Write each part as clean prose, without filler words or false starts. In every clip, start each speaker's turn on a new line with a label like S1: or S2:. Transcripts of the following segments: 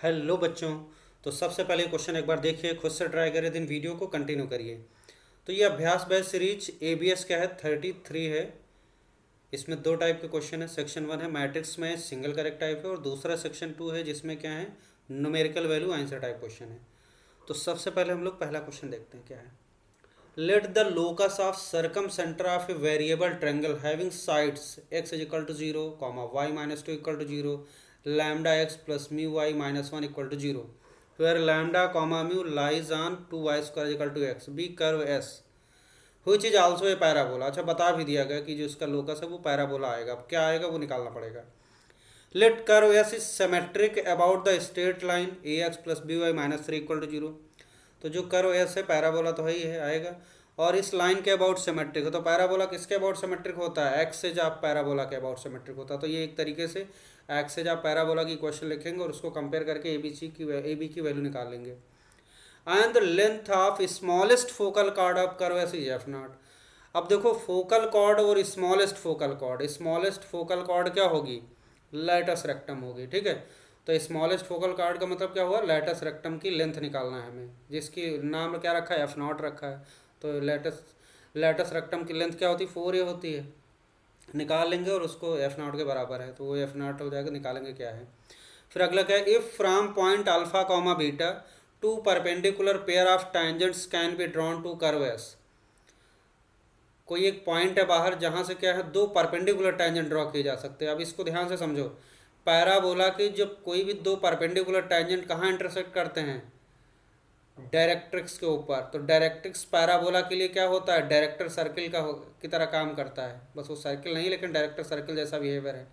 S1: Hello बच्चों। तो सबसे पहले क्वेश्चन एक बार देखिए, खुद से ट्राई करिए, दिन वीडियो को कंटिन्यू करिए। तो ये अभ्यास बेस्ड सीरीज एबीएस क्या है, 33 है। इसमें दो टाइप के क्वेश्चन है। सेक्शन 1 है मैट्रिक्स में सिंगल करेक्ट टाइप है, और दूसरा सेक्शन 2 है जिसमें क्या है, numerical value answer type question है। तो सबसे पहले हम लोग पहला क्वेश्चन देखते हैं क्या है। Let the locus of circumcentre of a variable triangle having sides x is equal to zero comma y minus two equal to zero lambda x plus mu y minus one equal to zero where lambda comma mu lies on to y square equal to x be curve S हुई is also a parabola. अच्छा, बता भी दिया गया कि जो इसका locus है वो पैराबोला आएगा। अब क्या आएगा वो निकालना पड़ेगा। Let curve S is symmetric about the straight line a x plus b y minus three equal to zero. तो जो कर्व एस है पैराबोला तो है ही है, आएगा। और इस लाइन के अबाउट सिमेट्रिक है। तो पैराबोला किसके अबाउट सिमेट्रिक होता है? एक्स से जब पैराबोला के अबाउट सिमेट्रिक होता है। तो ये एक तरीके से एक्स से जब पैराबोला की क्वेश्चन लिखेंगे और उसको कंपेयर करके ए बी की वैल्यू निकाल लेंगे। And the length of smallest focal cord of curve S is F not. अब देखो, फोकल कॉर्ड और smallest focal cord, smallest focal cord क्या होगी? लैटस रेक्टम होगी, ठीक है। तो स्मॉलेस्ट फोकल कॉर्ड का मतलब क्या हुआ? लैटस रेक्टम की लेंथ निकालना है हमें, जिसकी नाम क्या रखा है? एफ नॉट रखा है। तो लैटस रेक्टम की लेंथ क्या होती है? 4 ए होती है। निकाल लेंगे और उसको एफ नॉट के बराबर है, तो वो एफ नॉट हो जाएगा। निकालेंगे क्या है। फिर अगला क्या है, if from point alpha comma beta two perpendicular pair of tangents can be drawn to curve S. कोई एक पॉइंट है बाहर जहाँ से क्या है, दो परपेंडिकुलर टेंजेंट ड्रॉ किए जा सकते हैं। अब इसको ध्यान से समझो। पैराबोला के जब कोई भी दो परपेंडिकुलर टेंजेंट कहाँ इंटरसेक्ट करते हैं? डायरेक्ट्रिक्स के ऊपर। तो डायरेक्ट्रिक्स पैराबोला के लिए क्या होता है? डायरेक्टर सर्किल की तरह काम करता है। बस वो सर्किल नहीं, लेकिन डायरेक्टर सर्किल जैसा बिहेवियर है।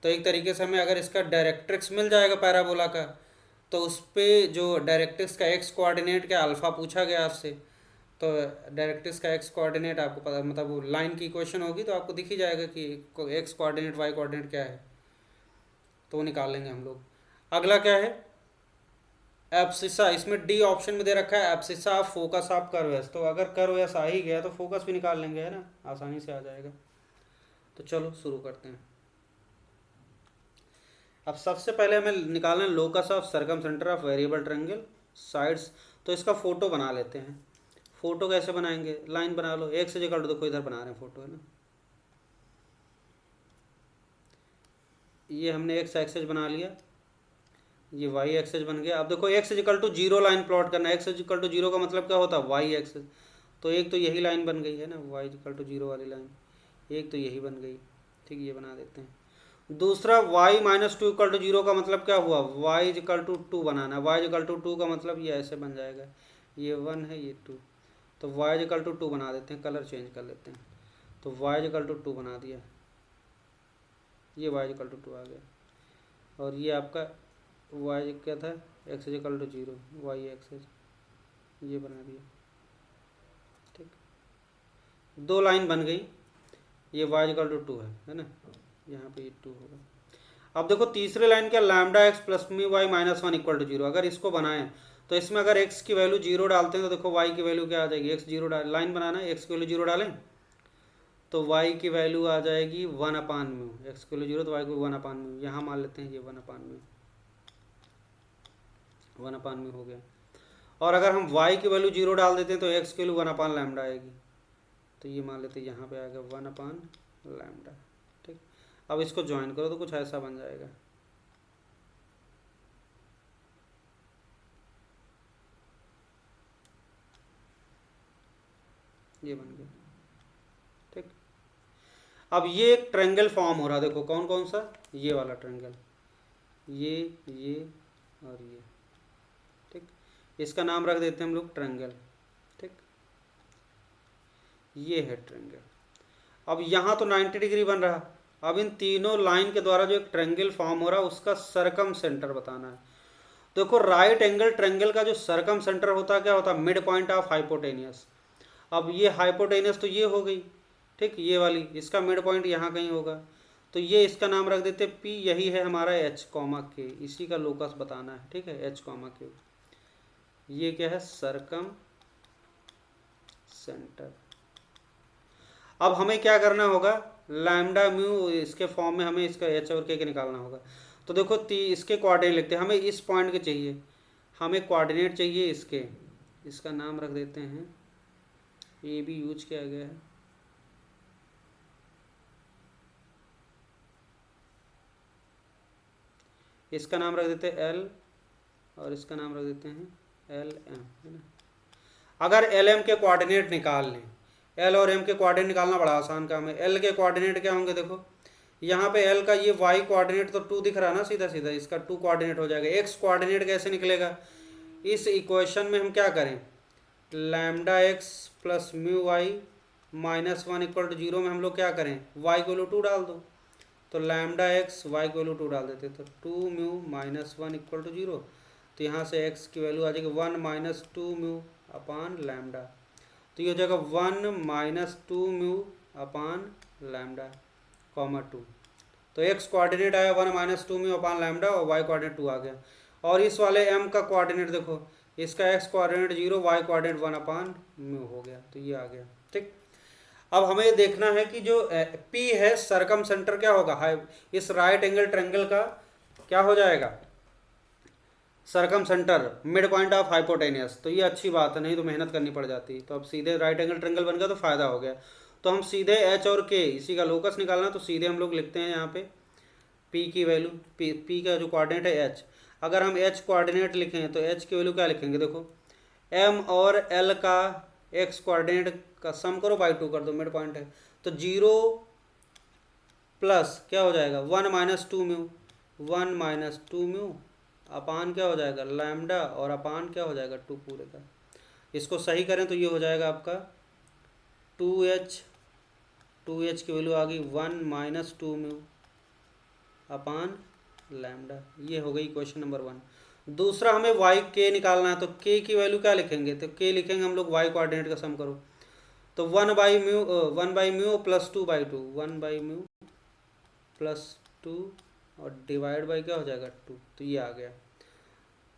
S1: तो एक तरीके से हमें अगर इसका डायरेक्ट्रिक्स मिल जाएगा पैराबोला का, तो उस पर जो डायरेक्ट्रिक्स का एक्स कोऑर्डिनेट क्या अल्फ़ा पूछा गया आपसे, तो डायरेक्ट्रिक्स का एक्स कोऑर्डिनेट आपको पता, मतलब वो लाइन की इक्वेशन होगी तो आपको दिख ही जाएगा कि एक्स कोऑर्डिनेट वाई कोऑर्डिनेट क्या है। तो वो निकाल लेंगे हम लोग। अगला क्या है, एब्सिसा। इसमें डी ऑप्शन में दे रखा है abscissa of focus of curve S. तो अगर कर्व एस आ ही गया तो फोकस भी निकाल लेंगे, है ना, आसानी से आ जाएगा। तो चलो शुरू करते हैं। अब सबसे पहले हमें निकालना है locus of circumcentre of variable triangle sides. तो इसका फोटो बना लेते हैं। फोटो कैसे बनाएंगे? लाइन बना लो, एक से जगह देखो, इधर बना रहे हैं फोटो, है ना। ये हमने एक्स एक्सेस बना लिया, ये वाई एक्सेस बन गया। अब देखो, x equal to zero line plot करना है। एक्स इक्वल टू जीरो का मतलब क्या होता है? Y axis. तो एक तो यही लाइन बन गई है ना, वाई इक्वल टू जीरो वाली लाइन। एक तो यही बन गई, ठीक, ये बना देते हैं। दूसरा y minus two equal to zero का मतलब क्या हुआ? वाई इक्वल टू टू बनाना है। वाई इक्वल टू टू का मतलब ये ऐसे बन जाएगा, ये वन है ये टू। तो वाई इक्वल टू टू बना देते हैं, कलर चेंज कर लेते हैं। तो वाई इक्वल टू टू बना दिया, ये वाई इक्वल टू टू आ गया। और ये आपका वाई क्या था? X equal to zero, y axis, ये बना दिया, ठीक। दो लाइन बन गई। ये वाई इक्वल टू टू है ना, यहाँ पे ये टू होगा। अब देखो तीसरी लाइन क्या, lambda x plus mu y minus one equal to zero. अगर इसको बनाएं तो इसमें अगर एक्स की वैल्यू जीरो डालते हैं तो देखो वाई की वैल्यू क्या आ जाएगी? एक्स जीरो डाल, लाइन बनाना है, एक्स की वैल्यू जीरो डालें तो वाई की वैल्यू आ जाएगी वन अपान म्यू। एक्स की वैल्यू जीरो तो वाई को वन अपान म्यू, यहाँ मान लेते हैं ये one upon mu, one upon mu हो गया। और अगर हम y की वैल्यू जीरो डाल देते हैं तो x की वैल्यू वन अपान लैम्डा आएगी। तो ये मान लेते हैं यहाँ पे आ गया वन अपान लैम्डा, ठीक। अब इसको ज्वाइन करो तो कुछ ऐसा बन जाएगा। ये बन गया, ठीक। अब ये एक ट्रायंगल फॉर्म हो रहा है, देखो कौन कौन सा, ये वाला ट्रायंगल, ये और ये, ठीक। इसका नाम रख देते हैं हम लोग ट्रायंगल, ठीक। ये है ट्रायंगल। अब यहाँ तो 90 डिग्री बन रहा। अब इन तीनों लाइन के द्वारा जो एक ट्रायंगल फॉर्म हो रहा है उसका सरकम सेंटर बताना है। देखो राइट एंगल ट्रायंगल का जो सरकम सेंटर होता है क्या होता है? Mid point of hypotenuse. अब ये हाइपोटेनियस तो ये हो गई, ठीक, ये वाली, इसका मिड पॉइंट यहाँ कहीं होगा। तो ये इसका नाम रख देते पी, यही है हमारा एच कॉमा के, इसी का लोकस बताना है, ठीक है, एच कॉमा के। ये क्या है? सरकम सेंटर। अब हमें क्या करना होगा? लैम्डा म्यू इसके फॉर्म में हमें इसका एच और के निकालना होगा। तो देखो इसके कोऑर्डिनेट लिखते हैं, हमें इस पॉइंट के चाहिए, हमें कोऑर्डिनेट चाहिए इसके, इसका नाम रख देते हैं, ए भी यूज किया गया है, इसका नाम रख देते हैं एल और इसका नाम रख देते हैं एल एम, है ना। अगर एल एम के कोऑर्डिनेट निकाल लें, एल और एम के कोऑर्डिनेट निकालना बड़ा आसान काम है। एल के कोऑर्डिनेट क्या होंगे, देखो यहाँ पे एल का ये वाई कोऑर्डिनेट तो 2 दिख रहा है ना, सीधा सीधा इसका 2 कोऑर्डिनेट हो जाएगा। एक्स कोऑर्डिनेट कैसे निकलेगा, इस इक्वेशन में हम क्या करें, lambda x plus mu y minus 1 equal to 0 में हम लोग क्या करें, वाई को 2 डाल दो, तो लैम्डा एक्स वाई को 2 डाल देते, तो 2 म्यू माइनस 1 इक्वल टू 0, तो यहाँ से x की वैल्यू आ जाएगी 1 माइनस 2 म्यू अपान लैम्डा, तो ये हो जाएगा 1 minus 2 mu upon lambda comma 2। तो x कोऑर्डिनेट आया 1 माइनस 2 म्यू अपान लैम्डा और y कोऑर्डिनेट 2 आ गया। और इस वाले m का कोऑर्डिनेट देखो, इसका x कोऑर्डिनेट 0, y कोऑर्डिनेट 1 अपान म्यू हो गया, तो ये आ गया। ठीक, अब हमें देखना है कि जो P है सरकम सेंटर क्या होगा, इस राइट एंगल ट्रायंगल का क्या हो जाएगा, circumcentre midpoint of hypotenuse. तो ये अच्छी बात है, नहीं तो मेहनत करनी पड़ जाती। तो अब सीधे राइट एंगल ट्रायंगल बन गया तो फायदा हो गया। तो हम सीधे H और K इसी का लोकस निकालना, तो सीधे हम लोग लिखते हैं यहाँ पे P की वैल्यू, P का जो कोऑर्डिनेट है H, अगर हम H कोऑर्डिनेट लिखें तो H की वैल्यू क्या लिखेंगे, देखो M और L का X कोऑर्डिनेट का सम करो, बाई 2 कर दो, मिड पॉइंट है, तो 0 प्लस क्या हो जाएगा 1 माइनस 2 म्यू, 1 माइनस 2 म्यू अपान क्या हो जाएगा लैम्डा और अपान क्या हो जाएगा 2 पूरे का। इसको सही करें तो ये हो जाएगा आपका 2h, 2h की वैल्यू आ गई 1 माइनस 2 म्यू अपान लैम्डा। ये हो गई क्वेश्चन नंबर 1। दूसरा हमें y k निकालना है, तो k की वैल्यू क्या लिखेंगे, तो k लिखेंगे हम लोग y कोऑर्डिनेट का सम करो, तो 1 by mu plus 2 by 2, 1 by mu plus 2 और डिवाइड बाई क्या हो जाएगा 2, तो ये आ गया।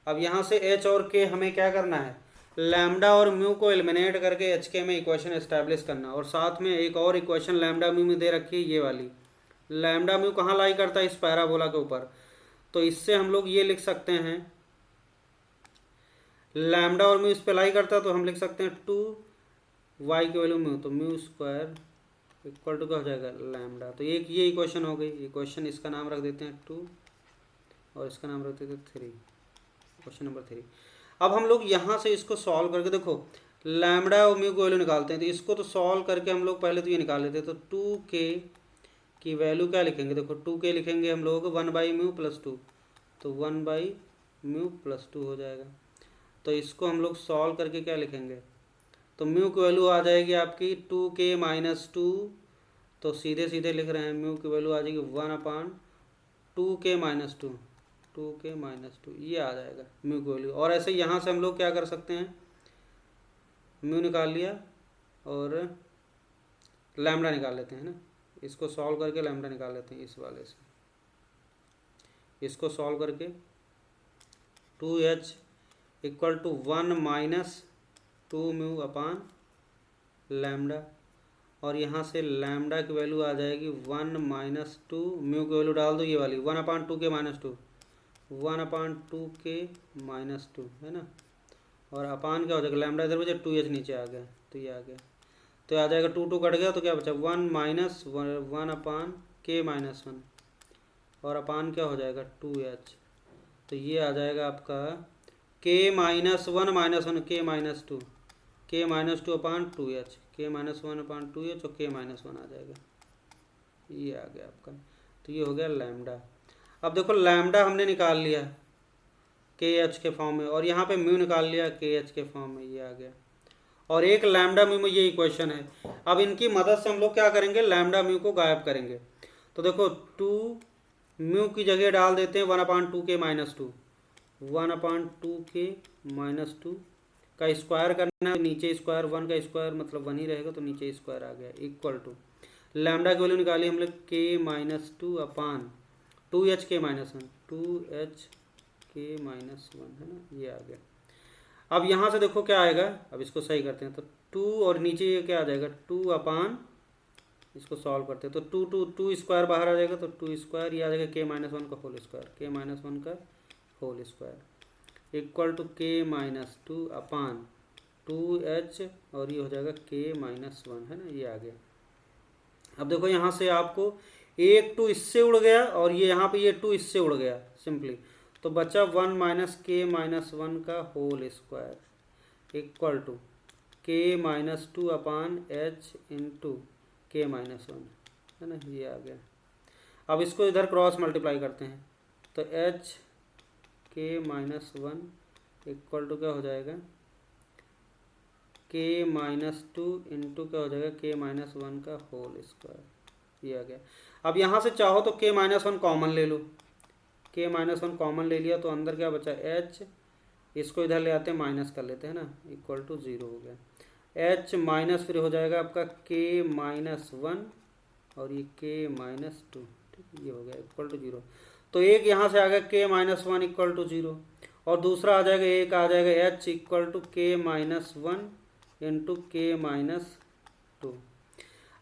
S1: अब यहाँ से h और k हमें क्या करना है, लैम्डा और म्यू को एलिमिनेट करके एच के में इक्वेशन एस्टैब्लिश करना, और साथ में एक और इक्वेशन लैम्डा म्यू में दे रखी है, ये वाली लैम्डा म्यू कहाँ लाई करता है, इस पैराबोला के ऊपर। तो इससे हम लोग ये लिख सकते हैं, लैम्डा और म्यू इस पे लाई करता है, तो हम लिख सकते हैं 2 y की वैल्यू म्यू, तो म्यू स्क्वायर इक्वल टू क्या हो जाएगा लैम्डा। तो एक ये इक्वेशन हो गई, इक्वेशन इसका नाम रख देते हैं 2 और इसका नाम रख देते हैं 3, क्वेश्चन नंबर 3। अब हम लोग यहाँ से इसको सॉल्व करके देखो लैम्डा और म्यू की वैल्यू निकालते हैं, तो इसको तो सॉल्व करके हम लोग पहले तो ये निकाल लेते हैं, तो 2k की वैल्यू क्या लिखेंगे, देखो 2k लिखेंगे हम लोग 1 बाई म्यू प्लस 2, तो 1 बाई म्यू प्लस 2 हो जाएगा। तो इसको हम लोग सॉल्व करके क्या लिखेंगे, तो म्यू की वैल्यू आ जाएगी आपकी 2k माइनस 2, तो सीधे सीधे लिख रहे हैं म्यू की वैल्यू आ जाएगी 1 अपान 2k माइनस 2, 2k माइनस 2, ये आ जाएगा म्यू की वैल्यू। और ऐसे यहाँ से हम लोग क्या कर सकते हैं, म्यू निकाल लिया और लैम्डा निकाल लेते हैं ना, इसको सॉल्व करके लैम्डा निकाल लेते हैं इस वाले से, इसको सॉल्व करके 2h equal to 1 minus 2 mu upon lambda, और यहाँ से लैम्डा की वैल्यू आ जाएगी 1 माइनस 2, म्यू की वैल्यू डाल दो ये वाली 1 अपान 2k माइनस 2, 1 अपान 2k माइनस 2, है ना, और अपान क्या हो जाएगा लैम्डा इधर बचा 2h नीचे आ गया, तो ये आ गया, तो आ जाएगा 2 2 कट गया, तो क्या बचा 1 माइनस 1 अपान k माइनस 1, और अपान क्या हो जाएगा 2h, तो ये आ जाएगा आपका k minus 1 minus 1 k minus 2, k minus 2 अपान 2h, k माइनस 1 अपान 2h और k माइनस 1 आ जाएगा, ये आ गया आपका। तो ये हो गया लैम्डा। अब देखो लैम्डा हमने निकाल लिया के एच के फॉर्म में, और यहाँ पे म्यू निकाल लिया के एच के फॉर्म में, ये आ गया। और एक लैम्डा म्यू में ये इक्वेशन है। अब इनकी मदद से हम लोग क्या करेंगे, लैम्डा म्यू को गायब करेंगे। तो देखो 2 म्यू की जगह डाल देते हैं 1 अपान 2k माइनस 2, 1 अपान 2k माइनस 2 का स्क्वायर करना है, नीचे स्क्वायर 1 का स्क्वायर मतलब 1 ही रहेगा, तो नीचे स्क्वायर आ गया इक्वल टू लैम्डा की वैल्यू निकाली हम लोग k माइनस 2 अपान 2h k minus 1, 2h k minus 1, है ना, ये आ गया। अब यहाँ से देखो क्या आएगा, अब इसको सही करते हैं, तो 2 और नीचे ये क्या आ जाएगा 2 अपान इसको सॉल्व करते हैं तो टू स्क्वायर बाहर आ जाएगा, तो टू स्क्वायर ये आ जाएगा के माइनस वन का होल स्क्वायर, के माइनस वन का whole square equal to k minus two upon 2h और ये हो जाएगा के माइनस वन, है ना, ये आ गया। अब देखो यहाँ से आपको एक टू इससे उड़ गया और ये यहाँ पे ये टू इससे उड़ गया सिंपली, तो बचा 1 माइनस के माइनस वन का whole square equal to k minus two upon H into k minus one, है ना, ये आ गया। अब इसको इधर क्रॉस मल्टीप्लाई करते हैं तो एच के माइनस वन इक्वल टू क्या हो जाएगा, के माइनस टू इंटू क्या हो जाएगा, के माइनस वन का होल स्क्वायर, ये आ गया। अब यहाँ से चाहो तो के माइनस वन कॉमन ले लो, के माइनस वन कॉमन ले लिया तो अंदर क्या बचा एच, इसको इधर ले आते हैं माइनस कर लेते हैं ना, इक्वल टू ज़ीरो हो गया। एच माइनस फिर हो जाएगा आपका के माइनस वन और ये के माइनस टू, ठीक है, ये हो गया इक्वल टू ज़ीरो। तो एक यहाँ से आ गया k minus one equal to zero और दूसरा आ जाएगा एक आ जाएगा h equal to k minus one into k minus two.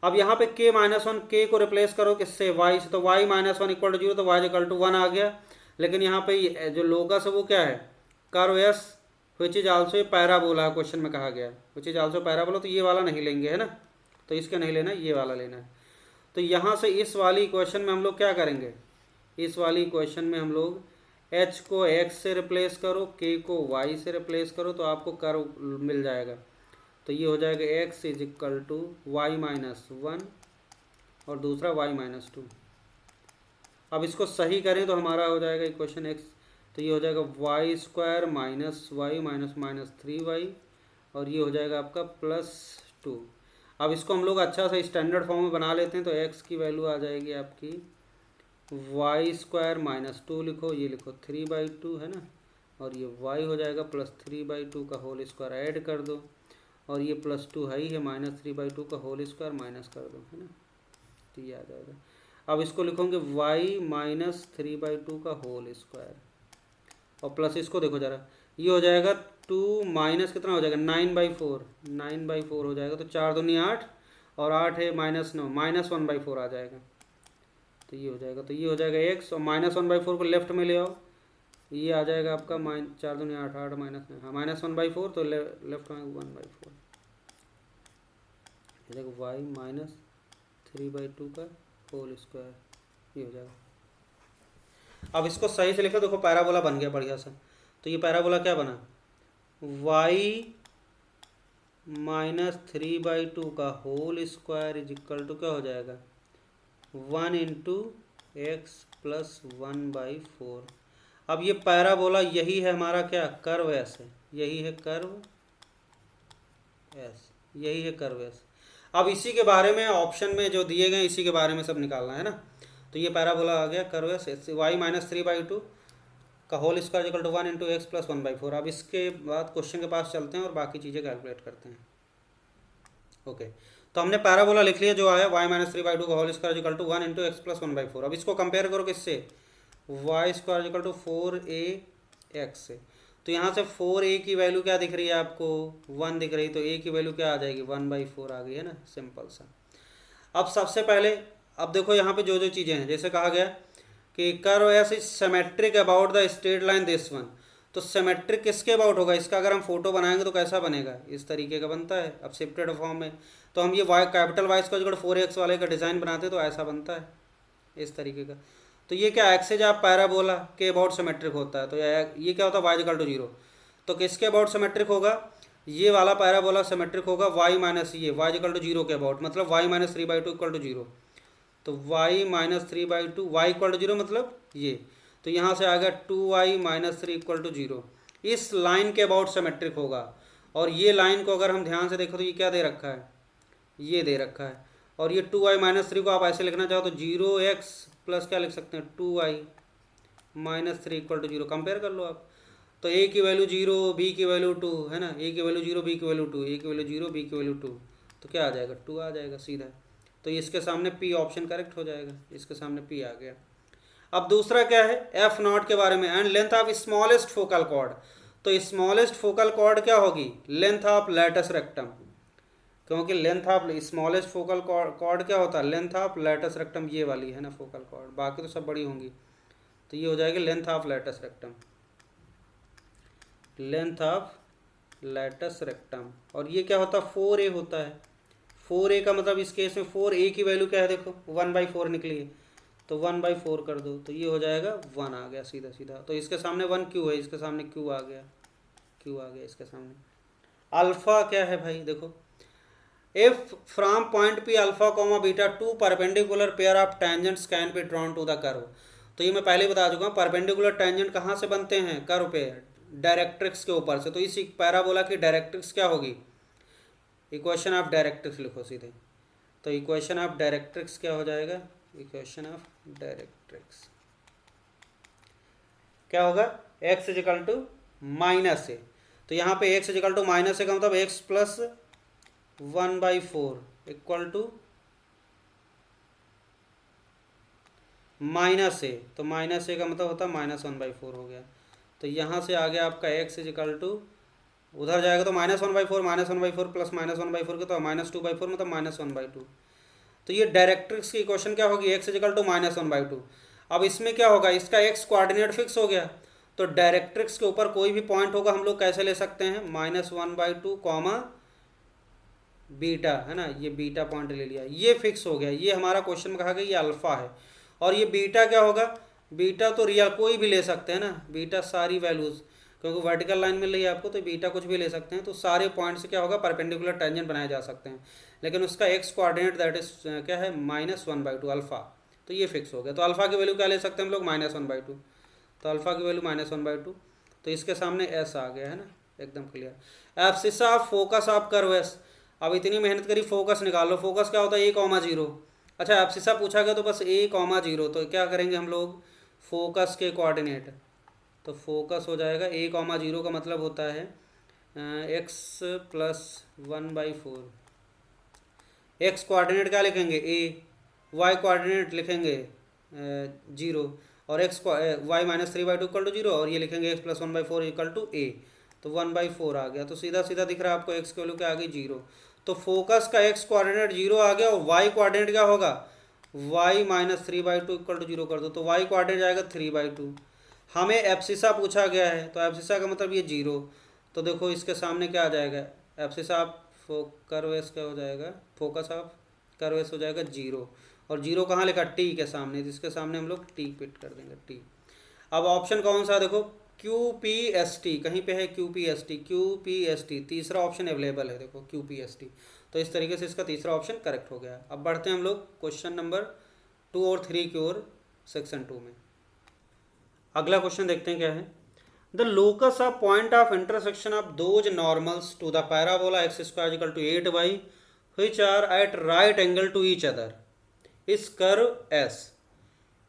S1: अब यहाँ पे के माइनस वन के को रिप्लेस करो किससे, वाई से, तो y minus one equal to zero, तो वाई इक्वल टू वन आ गया। लेकिन यहाँ पे जो लोकस है वो क्या है, curve S which is also parabola, question में कहा गया विच इज आल्सो पैराबोला, तो ये वाला नहीं लेंगे, है ना, तो इसका नहीं लेना, ये वाला लेना है। तो यहाँ से इस वाली क्वेश्चन में हम लोग क्या करेंगे, इस वाली क्वेश्चन में हम लोग एच को एक्स से रिप्लेस करो, के को वाई से रिप्लेस करो, तो आपको कर्व मिल जाएगा। तो ये हो जाएगा x is equal to y minus one और दूसरा y माइनस टू। अब इसको सही करें तो हमारा हो जाएगा इक्वेशन x, तो ये हो जाएगा y square minus y minus minus 3y और ये हो जाएगा आपका प्लस टू। अब इसको हम लोग अच्छा सा स्टैंडर्ड फॉर्म में बना लेते हैं, तो x की वैल्यू आ जाएगी आपकी वाई स्क्वायर माइनस टू लिखो, ये लिखो 3/2, है ना, और ये y हो जाएगा प्लस 3/2 का होल स्क्वायर ऐड कर दो और ये प्लस टू है ही है, माइनस 3/2 का होल स्क्वायर माइनस कर दो, है ना, तो ये आ जाएगा। अब इसको लिखोगे y माइनस 3/2 का होल स्क्वायर और प्लस इसको देखो जरा, ये हो जाएगा 2 माइनस कितना हो जाएगा 9/4, 9/4 हो जाएगा, तो 4 दूनी 8 और 8 है माइनस 9, माइनस 1/4 आ जाएगा, तो ये हो जाएगा। तो ये हो जाएगा x और माइनस 1/4 को लेफ्ट में ले आओ, ये आ जाएगा आपका 4 दूनी 8, 8 माइनस, हाँ माइनस 1/4, तो लेफ्ट में 1/4, ये देखो y माइनस 3/2 का होल स्क्वायर, ये हो जाएगा। अब इसको सही से लिखो, देखो पैराबोला बन गया बढ़िया सा। तो ये पैराबोला क्या बना, y माइनस 3/2 का whole square is equal to क्या हो जाएगा 1 इंटू एक्स प्लस 1/4। अब ये पैराबोला यही है हमारा क्या, कर्व एस है, यही है कर्व एस, यही है कर्व एस। अब इसी के बारे में ऑप्शन में जो दिए गए इसी के बारे में सब निकालना है ना। तो ये पैराबोला आ गया कर्व एस, वाई माइनस 3/2 का whole square equal to 1 into x plus 1/4। अब इसके बाद क्वेश्चन के पास चलते हैं और बाकी चीज़ें कैलकुलेट करते हैं। ओके, तो हमने पैराबोला लिख लिया जो आया वाई माइनस 3/2 का whole square equal to 1 into x plus 1/4। अब इसको कंपेयर करो किससे, Y square equal to 4ax से। तो यहाँ से 4a की वैल्यू क्या दिख रही है आपको 1 दिख रही, तो a की वैल्यू क्या आ जाएगी 1/4 आ गई, है ना, सिंपल सा। अब सबसे पहले अब देखो यहाँ पे जो जो चीज़ें हैं, जैसे कहा गया कि curve S is symmetric about the straight line this one. तो सिमेट्रिक किसके अबाउट होगा, इसका अगर हम फोटो बनाएंगे तो कैसा बनेगा, इस तरीके का बनता है। अब शिफ्टेड फॉर्म में तो हम ये y capital y square equal to 4x वाले का डिज़ाइन बनाते हैं तो ऐसा बनता है इस तरीके का। तो ये क्या एक्सेज आप पैराबोला के अबाउट सिमेट्रिक होता है, तो ये क्या होता है वाई इक्वल टू 0। तो किसके अबाउट सिमेट्रिक होगा, ये वाला पैराबोला सिमेट्रिक होगा वाई माइनस ये वाई इक्वल टू 0 के अबाउट, मतलब वाई माइनस 3/2 इक्वल टू 0। तो y minus 3/2 y equal to 0 मतलब ये, तो यहाँ से आ गया 2y माइनस 3 इक्वल टू 0। इस लाइन के अबाउट सिमेट्रिक होगा। और ये लाइन को अगर हम ध्यान से देखो तो ये क्या दे रखा है, ये दे रखा है। और ये 2y माइनस 3 को आप ऐसे लिखना चाहो तो 0x प्लस क्या लिख सकते हैं 2y minus 3 equal to 0। Compare कर लो आप, तो a की वैल्यू 0, b की वैल्यू 2, है ना, a की वैल्यू 0, b की वैल्यू 2, a की वैल्यू 0, b की वैल्यू 2, तो क्या आ जाएगा 2 आ जाएगा सीधा। तो इसके सामने p ऑप्शन करेक्ट हो जाएगा, इसके सामने p आ गया। अब दूसरा क्या है एफ नॉट के बारे में, and length of smallest focal cord. तो स्मॉलेस्ट फोकल कॉर्ड क्या होगी, लेंथ ऑफ लैटिस रेक्टम। क्योंकि length of smallest focal cord क्या होता है, लेंथ ऑफ लैटस रेक्टम, ये वाली है ना फोकल कॉर्ड, बाकी तो सब बड़ी होंगी। तो ये हो जाएगी length of latus rectum, length of latus rectum. और ये क्या होता है, 4a होता है। 4a का मतलब इस केस में 4a की वैल्यू क्या है, देखो 1/4 निकली है, तो 1/4 कर दो, तो ये हो जाएगा 1 आ गया सीधा सीधा। तो इसके सामने 1 क्यू है, इसके सामने क्यू आ गया, क्यू आ गया इसके सामने। अल्फा क्या है भाई, देखो if from point P alpha comma beta two perpendicular pair of tangents can be drawn to the curve. तो ये मैं पहले बता चुका हूँ, परपेंडिकुलर टेंजेंट कहाँ से बनते हैं, कर्व पे, डायरेक्ट्रिक्स के ऊपर से। तो इस पैराबोला की डायरेक्ट्रिक्स क्या होगी, इक्वेशन ऑफ डायरेक्ट्रिक्स लिखो सीधे। तो इक्वेशन ऑफ डायरेक्ट्रिक्स क्या हो जाएगा, इक्वेशन ऑफ डायरेक्ट्रिक्स क्या होगा, x equal to minus A. तो यहाँ पे x equal to minus A का मतलब x plus 1/4 equal to minus A. तो माइनस ए का मतलब होता है -1/4 हो गया। तो यहाँ से आ गया आपका x इजिकल टू, उधर जाएगा तो -1/4 प्लस -1/4 के तो -2/4 मतलब -1/2। तो ये डायरेक्ट्रिक्स की इक्वेशन क्या होगी, x इजिकल टू -1/2। अब इसमें क्या होगा, इसका x कोऑर्डिनेट फिक्स हो गया, तो डायरेक्ट्रिक्स के ऊपर कोई भी पॉइंट होगा हम लोग कैसे ले सकते हैं, -1/2 कॉमा बीटा, है ना, ये बीटा पॉइंट ले लिया, ये फिक्स हो गया। ये हमारा क्वेश्चन में कहा गया ये अल्फा है। और ये बीटा क्या होगा, बीटा तो रियल कोई भी ले सकते हैं ना, बीटा सारी वैल्यूज़, क्योंकि वर्टिकल लाइन मिल रही है आपको, तो बीटा कुछ भी ले सकते हैं। तो सारे पॉइंट से क्या होगा, परपेंडिकुलर टेंजेंट बनाए जा सकते हैं। लेकिन उसका एक्स कोऑर्डिनेट दैट इज क्या है, -1/2 अल्फा। तो ये फिक्स हो गया। तो अल्फा की वैल्यू क्या ले सकते हैं हम लोग, -1/2। तो अल्फा की वैल्यू -1/2। तो इसके सामने एस आ गया, है ना, एकदम clear. Abscissa of focus of curve S. अब इतनी मेहनत करी, फोकस निकालो। फोकस क्या होता है, a,0। अच्छा एब्सिसा पूछा गया तो बस a,0। तो क्या करेंगे हम लोग, फोकस के कोऑर्डिनेट, तो फोकस हो जाएगा a,0 का मतलब होता है x प्लस 1/4। x कोऑर्डिनेट क्या लिखेंगे a, y कोऑर्डिनेट लिखेंगे 0, और x y -3/2 इक्वल टू 0, और ये लिखेंगे x plus 1/4 equal to a। तो 1/4 आ गया। तो सीधा सीधा दिख रहा है आपको x की वैल्यू क्या आ गई, 0। तो फोकस का x कोऑर्डिनेट 0 आ गया, और y कोऑर्डिनेट क्या होगा, y -3/2 इक्वल टू 0 कर दो, तो y कोऑर्डिनेट जाएगा 3/2। हमें एब्सिसा पूछा गया है, तो एब्सिसा का मतलब ये 0। तो देखो इसके सामने क्या आ जाएगा, एब्सिसा ऑफ कर्व एस क्या हो जाएगा, फोकस ऑफ कर्व एस हो जाएगा 0। और 0 कहाँ लिखा, टी के सामने, जिसके सामने हम लोग टी पिट कर देंगे, टी। अब ऑप्शन कौन सा, देखो QPST, कहीं पे है QPST, QPST तीसरा ऑप्शन अवेलेबल है, देखो QPST। तो इस तरीके से इसका तीसरा ऑप्शन करेक्ट हो गया। अब बढ़ते हैं हम लोग क्वेश्चन नंबर 2 और 3 की ओर, सेक्शन 2 में। अगला क्वेश्चन देखते हैं क्या है, the locus of point of intersection of those normals to the parabola x² = 8y which are at right angle to each other is curve S.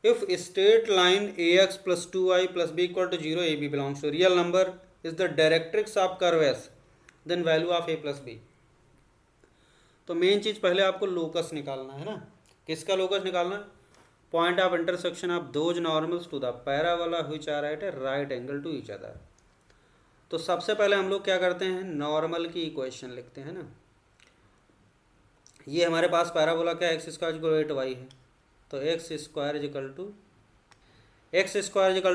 S1: If straight line ax plus 2y plus b equal to 0, ab belongs to real number is the directrix of curve S, then value of a plus b. तो main चीज पहले आपको locus निकालना है ना। किसका locus निकालना है, point of intersection of those normals to the parabola which are at a right angle to each other. तो सबसे पहले हम लोग क्या करते हैं, नॉर्मल की इक्वेशन लिखते हैं ना। ये हमारे पास पैराबोला क्या, x² = 8y है, तो x² =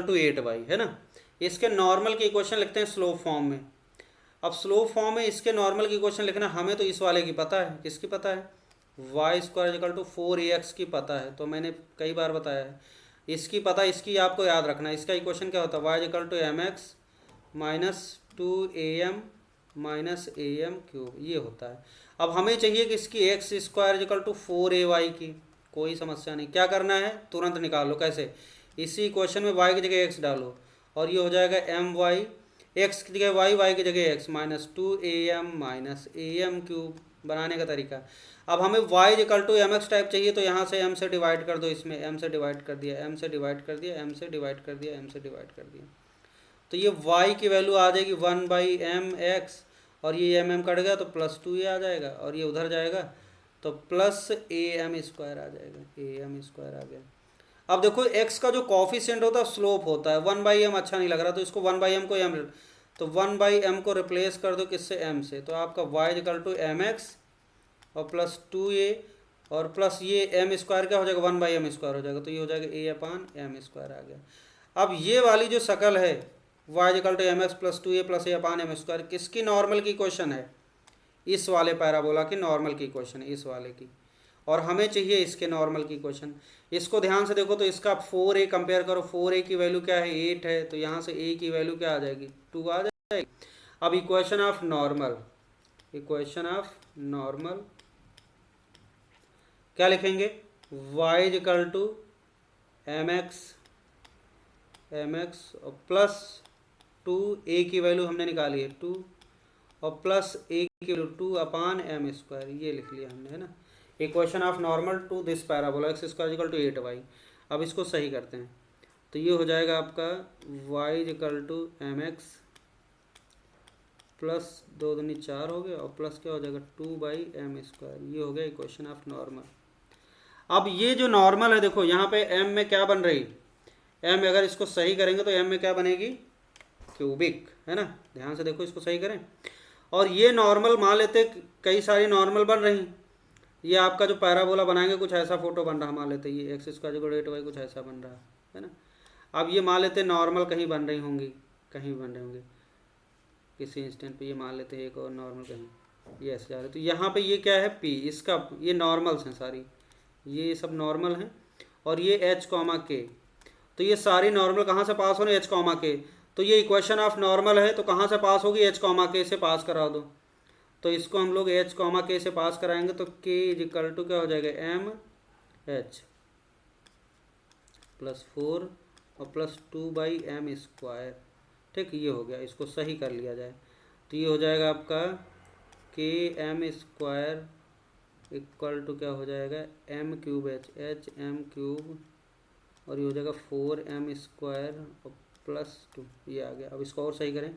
S1: 8y है ना। इसके नॉर्मल की इक्वेशन लिखते हैं स्लोप फॉर्म में। अब स्लोप फॉर्म में इसके नॉर्मल की इक्वेशन लिखना, हमें तो इस वाले की पता है, किसकी पता है, y² = 4ax की पता है। तो मैंने कई बार बताया है, इसकी पता, इसकी आपको याद रखना है। इसका इक्वेशन क्या होता है, y = mx - 2am - am³, ये होता है। अब हमें चाहिए कि इसकी x² = 4ay की, कोई समस्या नहीं, क्या करना है, तुरंत निकाल लो। कैसे, इसी इक्वेशन में y की जगह x डालो, और ये हो जाएगा my, x की जगह y की जगह x - 2am - am³ बनाने का तरीका। अब हमें y = mx टाइप चाहिए, तो यहाँ से m से डिवाइड कर दो, इसमें m से डिवाइड कर दिया, m से डिवाइड कर दिया, m से डिवाइड कर दिया, m से डिवाइड कर दिया। तो ये y की वैल्यू आ जाएगी 1/mx, और ये m कट गया तो +2a आ जाएगा, और ये उधर जाएगा तो +am² आ जाएगा, am² आ गया। अब देखो x का जो कॉफिशिएंट होता है स्लोप होता है, 1/m अच्छा नहीं लग रहा, तो इसको 1/m को m, तो 1/m को रिप्लेस कर दो किससे, m से। तो आपका y = mx और प्लस 2a और प्लस ये एम स्क्वायर क्या हो जाएगा 1/m² हो जाएगा, तो ये हो जाएगा a/m² आ गया। अब ये वाली जो शकल है y=mx + 2a + a/m², किसकी नॉर्मल की क्वेश्चन है? इस वाले पैराबोला की नॉर्मल की क्वेश्चन है, इस वाले की, और हमें चाहिए इसके नॉर्मल की क्वेश्चन। इसको ध्यान से देखो तो इसका 4a कंपेयर करो, 4a की वैल्यू क्या है 8 है, तो यहाँ से a की वैल्यू क्या आ जाएगी 2 आ जाएगी। अब equation of normal, equation of normal क्या लिखेंगे? y=mx और प्लस 2a की वैल्यू हमने निकाली है 2 और प्लस a की वैल्यू 2/m², ये लिख लिया हमने, है ना। Equation of normal to this parabola x² = 8y। अब इसको सही करते हैं तो ये हो जाएगा आपका y=mx प्लस 2 दूनी 4 हो गया और प्लस क्या हो जाएगा 2/m², ये हो गया इक्वेशन ऑफ नॉर्मल। अब ये जो नॉर्मल है देखो यहाँ पे m में क्या बन रही, m अगर इसको सही करेंगे तो m में क्या बनेगी क्यूबिक, है ना। ध्यान से देखो इसको सही करें, और ये नॉर्मल मान लेते कई सारी नॉर्मल बन रही, ये आपका जो पैराबोला बनाएंगे कुछ ऐसा फोटो बन रहा मान लेते, ये x² = 8y कुछ ऐसा बन रहा है ना। अब ये मान लेते नॉर्मल कहीं बन रही होंगी, कहीं बन रही होंगी किसी इंस्टेंट पे, ये मान लेते हैं एक और नॉर्मल कहीं ये ऐसे जा रहे, तो यहाँ पे ये क्या है p, इसका ये नॉर्मल्स हैं सारी, ये सब नॉर्मल हैं, और ये h, तो ये सारी नॉर्मल कहाँ से पास हो रही h, तो ये इक्वेशन ऑफ नॉर्मल है, तो कहाँ से पास होगी h, से पास करा दो, तो इसको हम लोग h, से पास कराएंगे तो k = क्या हो जाएगा mh + 4 और प्लस 2/m², ठीक, ये हो गया। इसको सही कर लिया जाए तो ये हो जाएगा आपका km² = क्या हो जाएगा m³ m³ और ये हो जाएगा 4m² और प्लस 2, ये आ गया। अब इसको और सही करें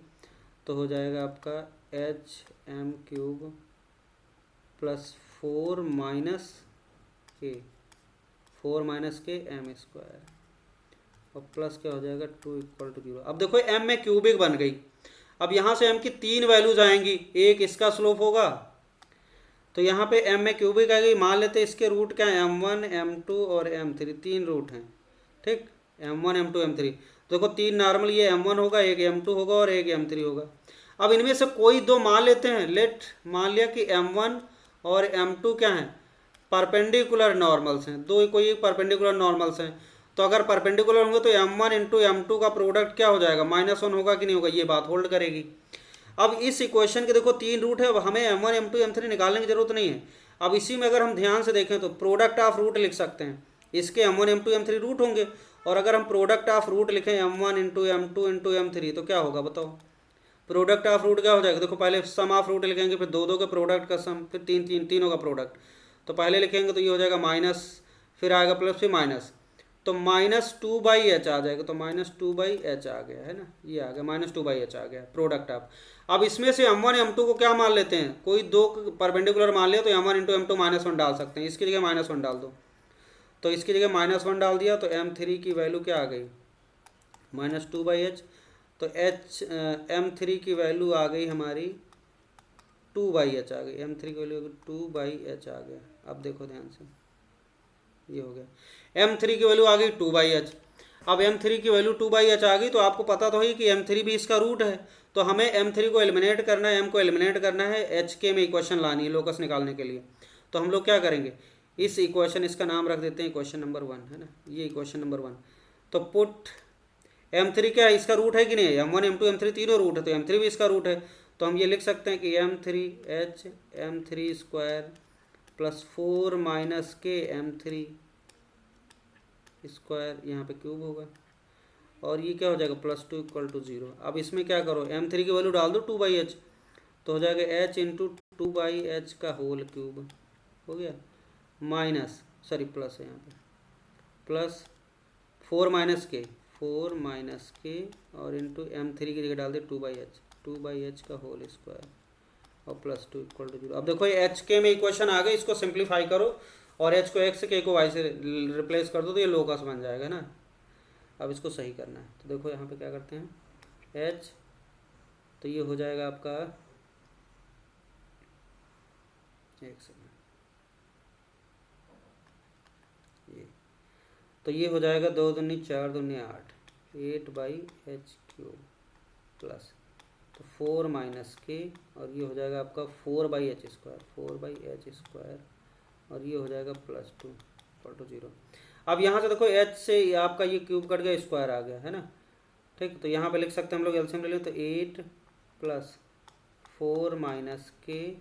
S1: तो हो जाएगा आपकाhm³ प्लस 4 - k m² और प्लस क्या हो जाएगा 2 = 0। अब देखो m में क्यूबिक बन गई, अब यहाँ से m की 3 वैल्यूज आएंगी, एक इसका स्लोप होगा, तो यहाँ पे m में क्यूबिक आएगी, मान लेते हैं इसके रूट क्या है m1 m2 और m3, 3 रूट हैं, ठीक, m1 m2 m3, देखो 3 नॉर्मल, ये m1 होगा, एक m2 होगा और एक m3 होगा। अब इनमें से कोई दो मान लेते हैं, मान लिया कि m1 और m2 क्या हैं परपेंडिकुलर नॉर्मल्स हैं, दो कोई एक परपेंडिकुलर नॉर्मल्स हैं, तो अगर परपेंडिकुलर होंगे तो m1 × m2 का प्रोडक्ट क्या हो जाएगा -1 होगा कि नहीं होगा, ये बात होल्ड करेगी। अब इस इक्वेशन के देखो 3 रूट है, अब हमें m1 m2 m3 निकालने की जरूरत नहीं है। अब इसी में अगर हम ध्यान से देखें तो प्रोडक्ट ऑफ रूट लिख सकते हैं, इसके m1 m2 m3 रूट होंगे, और अगर हम प्रोडक्ट ऑफ रूट लिखें m1 × m2 × m3 तो क्या होगा बताओ, प्रोडक्ट ऑफ रूट क्या हो जाएगा, देखो पहले सम ऑफ रूट लिखेंगे, फिर दो के प्रोडक्ट का सम, फिर तीनों का प्रोडक्ट, तो पहले लिखेंगे तो ये हो जाएगा माइनस, फिर आएगा प्लस, फिर माइनस, तो -2/h आ जाएगा, तो -2/h आ गया, है ना, ये आ गया -2/h आ गया प्रोडक्ट ऑफ। अब इसमें से m1 m2 को क्या मान लेते हैं, कोई दो परपेंडिकुलर मान लिया तो m1 × m2 -1 डाल सकते हैं, इसकी जगह -1 डाल दो, तो इसकी जगह -1 डाल दिया तो m3 की वैल्यू क्या आ गई -2/h, तो m3 की वैल्यू आ गई हमारी 2/h आ गई, m3 की वैल्यू 2/h आ गया। अब देखो ध्यान से, ये हो गया m3 की वैल्यू आ गई 2/h। अब m3 की वैल्यू 2/h आ गई तो आपको पता तो है कि m3 भी इसका रूट है, तो हमें m3 को एलिमिनेट करना है, m को एलिमिनेट करना है, h में इक्वेशन लानी है लोकस निकालने के लिए। तो हम लोग क्या करेंगे, इस इक्वेशन, इसका नाम रख देते हैं इक्वेशन नंबर 1, है ना, ये इक्वेशन नंबर 1। तो पुट m3 क्या है, इसका रूट है कि नहीं है, m1 m2 m3 तीनों रूट है, तो m3 भी इसका रूट है, तो हम ये लिख सकते हैं कि m3h m3² plus 4 - k m3², यहाँ पे क्यूब होगा, और ये क्या हो जाएगा +2 = 0। अब इसमें क्या करो, m3 की वैल्यू डाल दो 2/h, तो हो जाएगा h × 2/h का होल क्यूब हो गया, प्लस है यहाँ पे, प्लस 4 - k और इंटू m3 की जगह डाल दे 2/h का होल स्क्वायर और +2 = 0। अब देखो ये h के में इक्वेशन आ गई, इसको सिंप्लीफाई करो और h को x k को y से रिप्लेस कर दो तो ये लोकस बन जाएगा ना। अब इसको सही करना है, तो देखो यहाँ पे क्या करते हैं h, तो ये हो जाएगा आपका, एक सेकंड, तो ये हो जाएगा 2 दूनी 4 दूनी 8, 8/h³ प्लस तो 4 माइनस के, और ये हो जाएगा आपका 4/h², 4/h² और ये हो जाएगा +2 = 0। अब यहाँ से देखो h से आपका ये क्यूब कट गया, स्क्वायर आ गया है ना, ठीक। तो यहाँ पे लिख सकते हैं हम लोग एलसीएम ले लें तो 8 + 4 माइनस के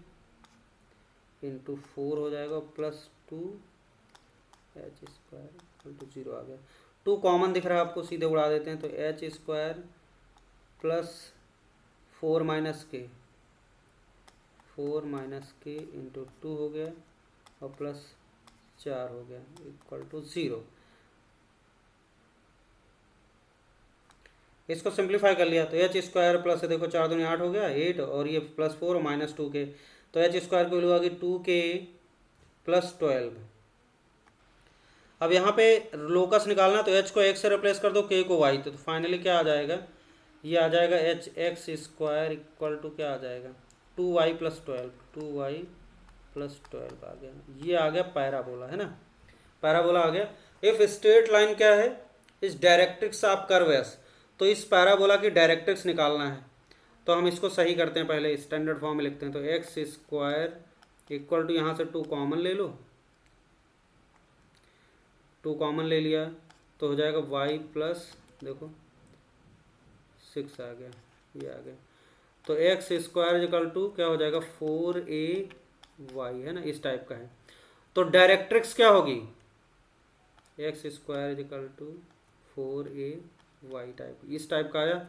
S1: इंटू 4 हो जाएगा +2h² = 0 आ गया। 2 कॉमन दिख रहा है आपको, सीधे उड़ा देते हैं तो h² + 4 माइनस के, 4 माइनस के इंटू 2 हो गया और +4 हो गया = 0। इसको सिंप्लीफाई कर लिया तो h² प्लस देखो 4 दूनी 8 हो गया 8, और ये +4 और -2k, तो h² की वैल्यू आ गई 2k + 12। अब यहाँ पे लोकस निकालना तो h को x से रिप्लेस कर दो, k को y, तो फाइनली क्या आ जाएगा, ये आ जाएगा hx² = क्या आ जाएगा 2y + 12, 2y + 12 आ गया। ये आ गया पैराबोला, है ना, पैराबोला आ गया। इफ स्ट्रेट लाइन क्या है, इस डायरेक्ट्रिक्स ऑफ कर्व एस, तो इस पैराबोला की डायरेक्ट्रिक्स निकालना है। तो हम इसको सही करते हैं, पहले स्टैंडर्ड फॉर्म में लिखते हैं। तो x² = यहाँ से 2 कॉमन ले लो, 2 कॉमन ले लिया तो हो जाएगा y प्लस देखो 6 आ गया, ये आ गया। तो x² = क्या हो जाएगा 4ay, है ना, इस टाइप का है। तो डायरेक्ट्रिक्स क्या होगी, x² = 4ay टाइप, इस टाइप का आया।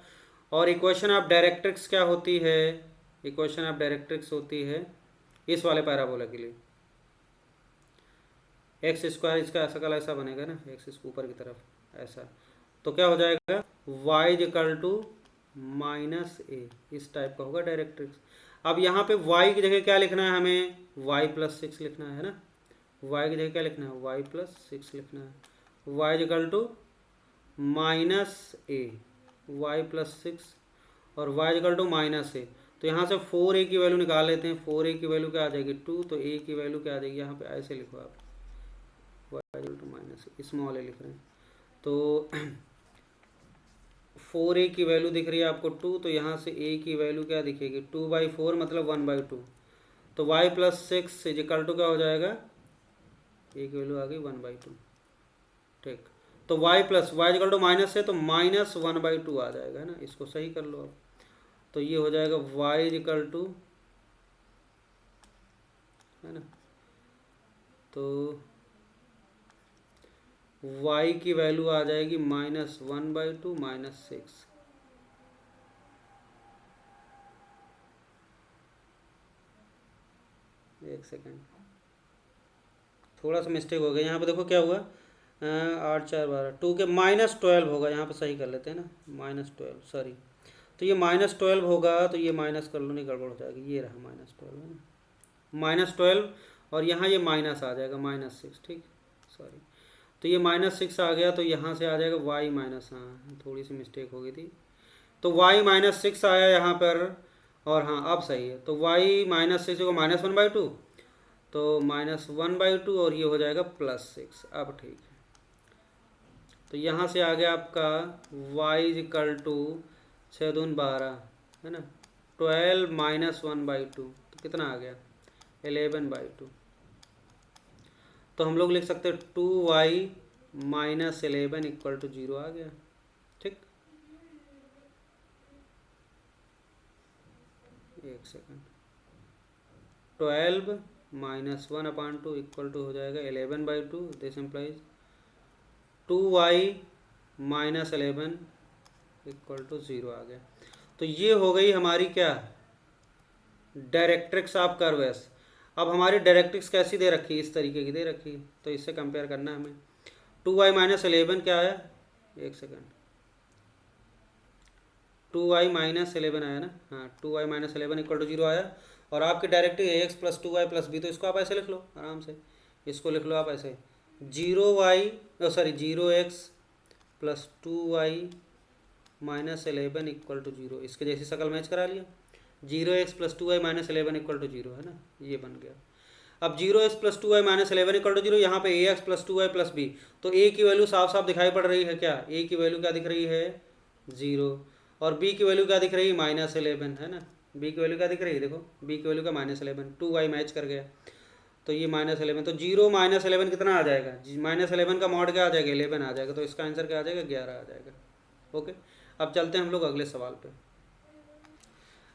S1: और इक्वेशन ऑफ डायरेक्ट्रिक्स क्या होती है, इक्वेशन ऑफ डायरेक्ट्रिक्स होती है इस वाले पैराबोला के लिए x², इसका शकल ऐसा बनेगा ना, x ऊपर की तरफ ऐसा, तो क्या हो जाएगा y = -a, इस टाइप का होगा डायरेक्ट्रिक्स। अब यहाँ पे y की जगह क्या लिखना है हमें, y + 6 लिखना है ना, y की जगह क्या लिखना है, y + 6 लिखना है। y = -a, y + 6 और y = -a, तो यहाँ से 4a की वैल्यू निकाल लेते हैं। 4a की वैल्यू क्या आ जाएगी 2, तो a की वैल्यू क्या आ जाएगी, यहाँ पे ऐसे लिखो आप, y = -a, स्मॉल a लिख रहे हैं। तो 4a की वैल्यू दिख रही है आपको 2, तो यहाँ से a की वैल्यू क्या दिखेगी 2/4 मतलब 1/2, तो y + 6 = क्या हो जाएगा, a की वैल्यू आ गई 1/2, ठीक। तो y = -, है तो -1/2 आ जाएगा, है ना, इसको सही कर लो आप। तो ये हो जाएगा y = है ना, तो y की वैल्यू आ जाएगी -1/2 -6। एक सेकेंड, थोड़ा सा मिस्टेक हो गया यहाँ पे, देखो क्या हुआ 8 4 12, 2 के -12 होगा, यहाँ पे सही कर लेते हैं ना, -12 सॉरी। तो ये -12 होगा, तो ये माइनस कर लो, नहीं गड़बड़ हो जाएगी, ये रहा -12 है ना, -12 और यहाँ ये माइनस आ जाएगा -6, ठीक, सॉरी। तो ये -6 आ गया, तो यहाँ से आ जाएगा y माइनस, हाँ थोड़ी सी मिस्टेक हो गई थी, तो y -6 आया यहाँ पर, और हाँ अब सही है। तो y -6 को -1/2, तो -1/2 और ये हो जाएगा +6, अब ठीक है। तो यहाँ से आ गया आपका y = 6 दून 12, है ना, 12 - 1/2, तो कितना आ गया 11/2। तो हम लोग लिख सकते हैं 2y - 11 = 0 आ गया, ठीक। एक सेकंड, 12 - 1/2 = हो जाएगा 11/2, दिस इम्प्लाइज 2y - 11 = 0 आ गया। तो ये हो गई हमारी क्या, डायरेक्ट्रिक्स ऑफ कर्व एस। अब हमारी डायरेक्ट्रिक्स कैसी दे रखी है, इस तरीके की दे रखी है, तो इससे कंपेयर करना है हमें। 2y - 11 क्या आया, एक सेकंड, 2y - 11 आया ना, हाँ 2y - 11 = 0 आया। और आपकी डायरेक्टिव ax + 2y + b, तो इसको आप ऐसे लिख लो आराम से, इसको लिख लो आप ऐसे 0x + 2y - 11 = 0, इसके जैसी शक्ल मैच करा लिया, 0x + 2y - 11 = 0, है ना, ये बन गया। अब 0x+2y माइनस 11 इक्वल टू 0, यहाँ पे ax+2y+b, तो a की वैल्यू साफ साफ दिखाई पड़ रही है क्या, a की वैल्यू क्या दिख रही है 0, और b की वैल्यू क्या दिख रही है -11, है ना, b की वैल्यू क्या दिख रही है, देखो b की वैल्यू का -11, 2y मैच कर गया, तो ये -11, तो 0 -11 कितना आ जाएगा, -11 का मॉड क्या आ जाएगा 11 आ जाएगा, तो इसका आंसर क्या आ जाएगा 11 आ जाएगा। ओके, अब चलते हैं हम लोग अगले सवाल पे।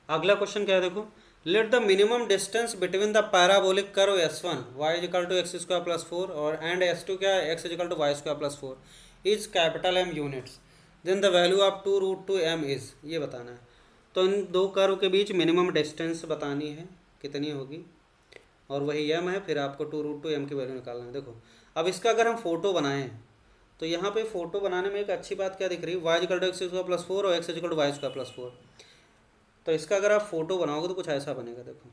S1: अगला क्वेश्चन क्या है देखो, let the minimum distance between the parabolic curve S1 y = x² + 4 और एंड S2 क्या है x = y² + 4 is capital M units, then the value of 2√2m is, ये बताना है। तो इन दो कर्व के बीच मिनिमम डिस्टेंस बतानी है कितनी होगी, और वही m है, फिर आपको 2√2m की वैल्यू निकालना है। देखो अब इसका अगर हम फोटो बनाएं तो यहाँ पे फोटो बनाने में एक अच्छी बात क्या दिख रही है, y = x² + 4 और x = y² + 4, तो इसका अगर आप फोटो बनाओगे तो कुछ ऐसा बनेगा, देखो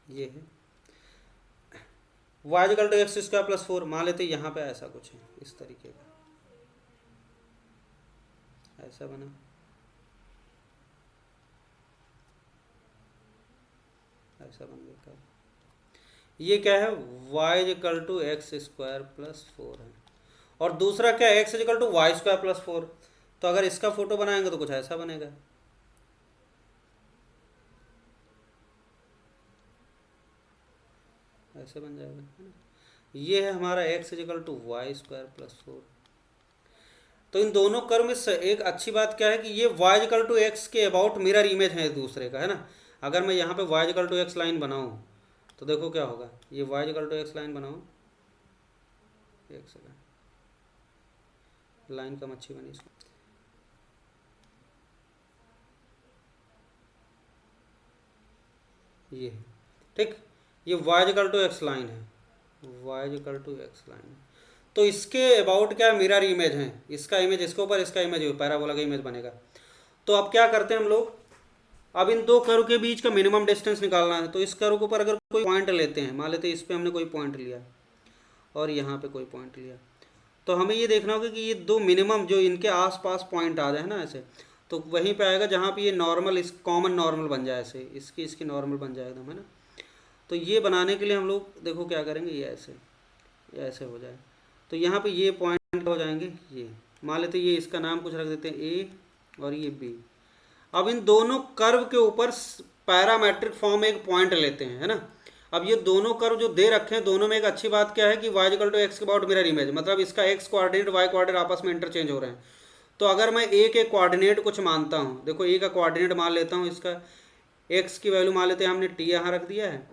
S1: ये है y = x² + 4, मान लेते यहाँ पे ऐसा कुछ है इस तरीके का, ऐसा बना, ऐसा बन गया। ये क्या है y = x² + 4 है, और दूसरा क्या है x = y² + 4, तो अगर इसका फोटो बनाएंगे तो कुछ ऐसा बनेगा, ऐसे बन जाएगा, है ना। ये है हमारा x = y² + 4। तो इन दोनों कर्व में एक अच्छी बात क्या है कि ये y = x के अबाउट मिरर इमेज है एक दूसरे का, है ना। अगर मैं यहाँ पे y = x लाइन बनाऊँ तो देखो क्या होगा, ये y = x लाइन बनाऊँ, एक सेकंड, लाइन कम अच्छी बनी इसको, ये ठीक, ये y = x लाइन है, y = x लाइन, तो इसके अबाउट क्या मिरर इमेज है, इसका इमेज इसके ऊपर, इसका इमेज पैराबोला का इमेज बनेगा। तो अब क्या करते हैं हम लोग, अब इन दो कर्व के बीच का मिनिमम डिस्टेंस निकालना है, तो इस कर्व के ऊपर अगर कोई पॉइंट लेते हैं, मान लेते हैं इस पे हमने कोई पॉइंट लिया और यहाँ पे कोई पॉइंट लिया, तो हमें ये देखना होगा कि ये दो मिनिमम जो इनके आसपास पॉइंट आ जाए ना ऐसे, तो वहीं पे आएगा जहाँ पे ये नॉर्मल, इस कॉमन नॉर्मल बन जाए, ऐसे इसकी नॉर्मल बन जाए एकदम, है ना। तो ये बनाने के लिए हम लोग देखो क्या करेंगे, ये ऐसे हो जाए, तो यहाँ पे ये पॉइंट हो जाएंगे, ये मान लेते ये इसका नाम कुछ रख देते हैं ए और ये बी। अब इन दोनों कर्व के ऊपर पैरामेट्रिक फॉर्म में एक पॉइंट लेते हैं, है ना। अब ये दोनों कर्व जो दे रखे हैं, दोनों में एक अच्छी बात क्या है कि y = x के अबाउट मिरर इमेज, मतलब इसका x कोऑर्डिनेट y कोऑर्डिनेट आपस में इंटरचेंज हो रहे हैं। तो अगर मैं a के कोऑर्डिनेट कुछ मानता हूँ, देखो a का कोऑर्डिनेट मान लेता हूँ, इसका x की वैल्यू मान लेते हैं हमने t यहाँ रख दिया है,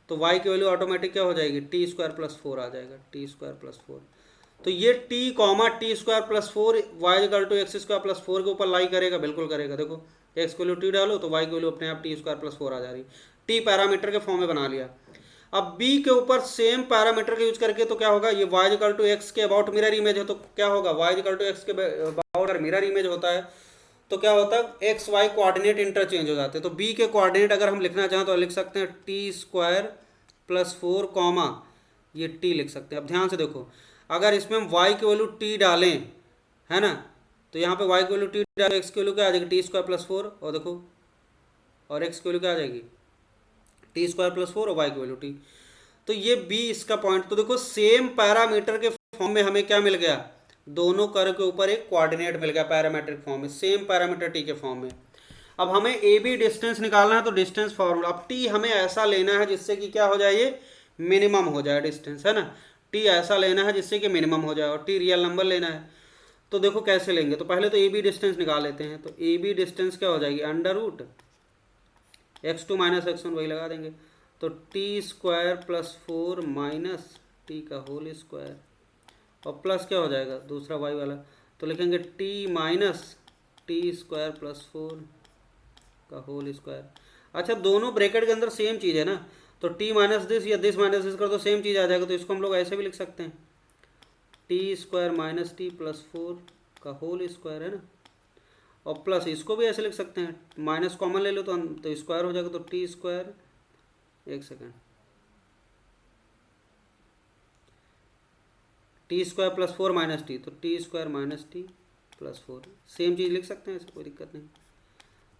S1: तो y की वैल्यू ऑटोमेटिक क्या हो जाएगी t² + 4 आ जाएगा, t² + 4। तो ये t, t² + 4 y = x² + 4 के ऊपर लाई करेगा, बिल्कुल करेगा। देखो x की वैल्यू t डालो तो y की वैल्यू अपने आप t² + 4 आ जा रही, t पैरामीटर के फॉर्म में बना लिया। अब b के ऊपर सेम पैरामीटर का यूज करके तो क्या होगा, ये y = x के अबाउट मिरर इमेज है, तो क्या होगा y = x के अबाउट मिरर इमेज होता है, तो क्या होता है एक्स वाई कोऑर्डिनेट इंटरचेंज हो जाते हैं। तो बी के कोऑर्डिनेट अगर हम लिखना चाहें तो लिख सकते हैं t² + 4 कॉमा ये t लिख सकते हैं। अब ध्यान से देखो, अगर इसमें हम y की वैल्यू t डालें, है ना, तो यहाँ पे y की वैल्यू t डालें, x की वैल्यू क्या आ जाएगी t² + 4, और देखो और x की वैल्यू क्या आ जाएगी t² + 4 और y की वैल्यू t। तो ये b इसका पॉइंट, तो देखो सेम पैरामीटर के फॉर्म में हमें क्या मिल गया, दोनों कर्व के ऊपर एक कोऑर्डिनेट मिल गया पैरामीट्रिक फॉर्म में, सेम पैरामीटर t के फॉर्म में। अब हमें ए बी डिस्टेंस निकालना है, तो डिस्टेंस फॉर्मूला, अब t हमें ऐसा लेना है जिससे कि क्या हो जाए, ये मिनिमम हो जाए डिस्टेंस, है ना। t ऐसा लेना है जिससे कि मिनिमम हो जाए, और t रियल नंबर लेना है। तो देखो कैसे लेंगे, तो पहले तो ए बी डिस्टेंस निकाल लेते हैं। तो ए बी डिस्टेंस क्या हो जाएगी, √ x2 - x1 वही लगा देंगे, तो t² + 4 माइनस t का होल स्क्वायर, और प्लस क्या हो जाएगा दूसरा y वाला, तो लिखेंगे t - t² + 4 का होल स्क्वायर। अच्छा, दोनों ब्रैकेट के अंदर सेम चीज़ है ना, तो t - दिस या दिस - दिस कर तो सेम चीज़ आ जाएगा, तो इसको हम लोग ऐसे भी लिख सकते हैं t² - t + 4 का होल स्क्वायर, है ना। और प्लस इसको भी ऐसे लिख सकते हैं, माइनस कॉमन ले लो तो स्क्वायर हो जाएगा, तो t², एक सेकेंड, t² + 4 - t, तो t² - t + 4 सेम चीज़ लिख सकते हैं, ऐसे कोई दिक्कत नहीं।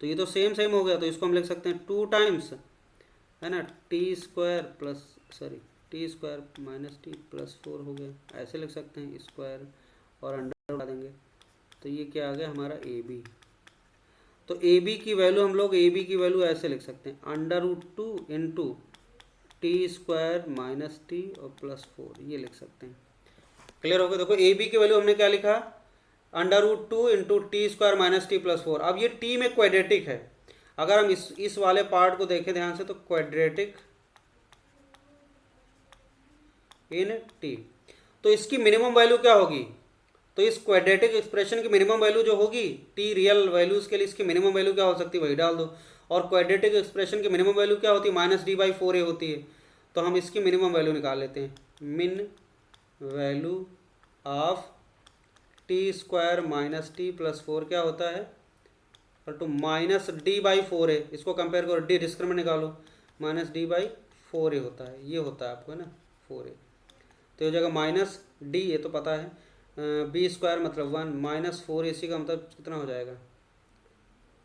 S1: तो ये तो सेम सेम हो गया, तो इसको हम लिख सकते हैं 2 टाइम्स, है ना, T square plus sorry T square minus T plus 4 हो गया, ऐसे लिख सकते हैं, स्क्वायर और अंडर उड़ा देंगे, तो ये क्या आ गया हमारा ए बी। तो ए बी की वैल्यू हम लोग ए बी की वैल्यू ऐसे लिख सकते हैं, √2 into T square minus T और प्लस 4, ये लिख सकते हैं। क्लियर हो गया। देखो ए बी की वैल्यू हमने क्या लिखा, √2 into T square minus T plus 4। अब ये टी में क्वाड्रेटिक है, अगर हम इस वाले पार्ट को देखें ध्यान से, तो क्वाड्रेटिक इन टी, तो इसकी मिनिमम वैल्यू क्या होगी, तो इस क्वाड्रेटिक एक्सप्रेशन की मिनिमम वैल्यू जो होगी, टी रियल वैल्यूज के लिए इसकी मिनिमम वैल्यू क्या हो सकती है वही डाल दो, और क्वाड्रेटिक एक्सप्रेशन की मिनिमम वैल्यू क्या होती है, -d/4a होती है, तो हम इसकी मिनिमम वैल्यू निकाल लेते हैं, मिन value of T square minus T plus 4 क्या होता है, और टू -d/4a, इसको कंपेयर करो, डी डिस्क्रिमिनेंट निकालो, -d/4a होता है, ये होता है आपको, है ना 4a, तो ये जगह माइनस डी, ये तो पता है, बी स्क्वायर मतलब 1 -4ac का मतलब कितना हो जाएगा,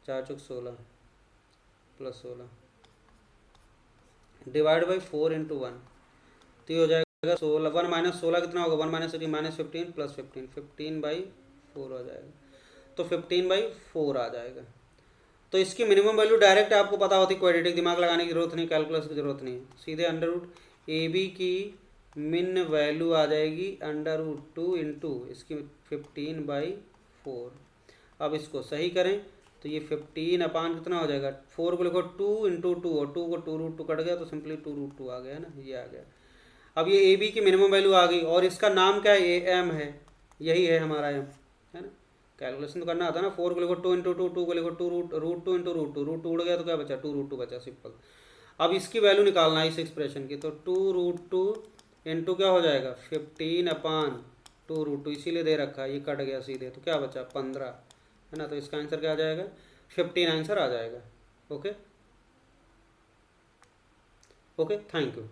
S1: 4 चौक 16 प्लस 16 डिवाइड बाई 4 इंटू 1, तो ये हो जाएगा 16, 1 माइनस 16 कितना होगा, 1 माइनस 15 प्लस 15, 15/4 आ जाएगा, तो 15/4 आ जाएगा। तो इसकी मिनिमम वैल्यू डायरेक्ट आपको पता होती, क्वाड्रेटिक दिमाग लगाने की जरूरत नहीं, कैलकुलस की जरूरत नहीं, सीधे √ab की मिन वैल्यू आ जाएगी √2 इंटू इसकी 15/4। अब इसको सही करें तो ये 15 अपान कितना हो जाएगा, 4 को लिखो 2 इंटू 2 और 2 को 2√2 कट गया, तो सिंपली 2√2 आ गया, है ना, ये आ गया। अब ये ए बी की मिनिमम वैल्यू आ गई, और इसका नाम क्या है, ए एम है, यही है हमारा एम, है ना, कैलकुलेशन तो करना आता है ना, 4 को लिखो 2 इंटू 2, 2 को लिखो √2 इंटू √2 उड़ गया, तो क्या बचा 2√2 बचा, सिंपल। अब इसकी वैल्यू निकालना है इस एक्सप्रेशन की, तो 2√2 इंटू क्या हो जाएगा 15/2√2, इसीलिए दे रखा है, ये कट गया सीधे, तो क्या बचा 15, है ना, तो इसका आंसर क्या आ जाएगा 15 आंसर आ जाएगा। Okay okay, thank you.